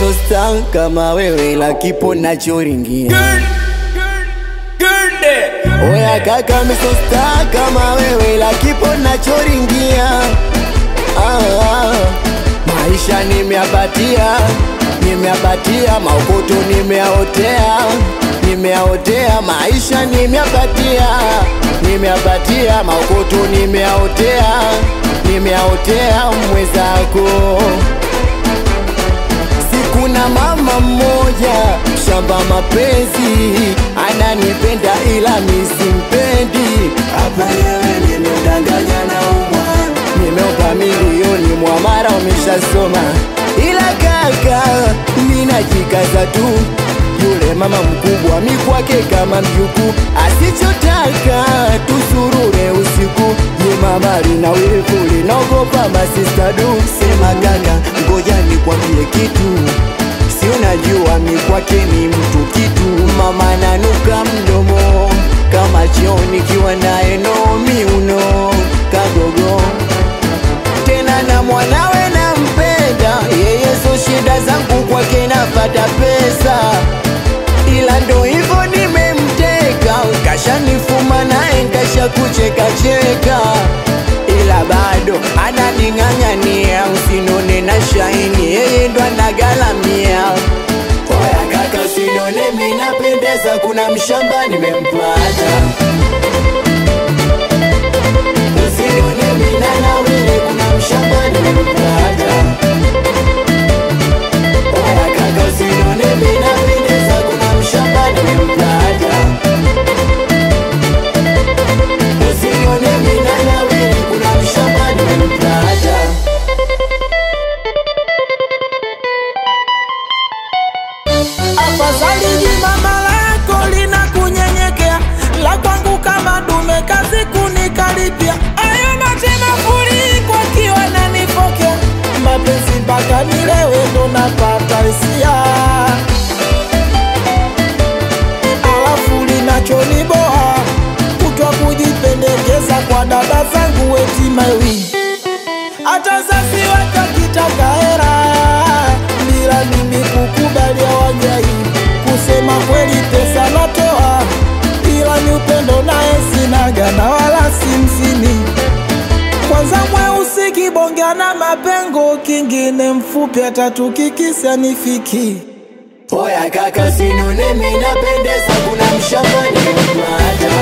misosta kama wewe la kipo nachoringia. Oya kaka misosta kama wewe la kipo nachoringia. Maisha nimeapatia maukoto nimeaotea maisha nimeapatia maukoto nimeaotea mwezako. Sikuna mama mmoja shamba mapenzi ananipenda ila misimpendi. Hapa yewe nimedanganya na umwa, nimeopa milioni mwamara umeshasoma. Ila kaka mina jikaza tu, yule mama mkubwa mikwake kama mjuku. Asichotaka tusurure usiku, ye mama lina wivu linaogopa masista du. Sema kaka ngoja nikwambie kitu, si unajua mikwake ni mtu kitu. Mama nanuka mdomo kama choo nikiwa naye no miuno kagogo. Tena na mwanawe nampenda, yeye so shida zangu kwake napata pesa. Ila ndo hivyo nimemteka, kashanifuma naye kasha kucheka cheka. Ila bado ananing'ang'ania, usinone na shaini, yeye ndo anagalamia. Oya kaka usinone minapendeza, kuna mshamba nimempata. Usinone minanawile, kuna mshamba nimempata. Oya kaka usinone minapendeza, kuna mshamba nimempata. Usinone minanawile, kuna mshamba nimempata. Afadhali mama lako linakunyenyekea, la kwangu kama dume kazi kunikaribia. Ayo matema furiko kiwa nanipokea, mapenzi mpaka nilewe ndo napata hisia. Alafu linachoniboa kutwa kujipendekeza kwa dada zangu eti maiwi. Hata sasi wakakitaka hera, bila mimi kukubali hawajai. Kusema kweli pesa natoa, ila ni upendo naye sinaga na wala simsini. Kwanza mweusi kibonga na mapengo, kingine mfupi hata tukikisa nifiki. Oya kaka usinone minapendeza, kuna mshamba nimempata.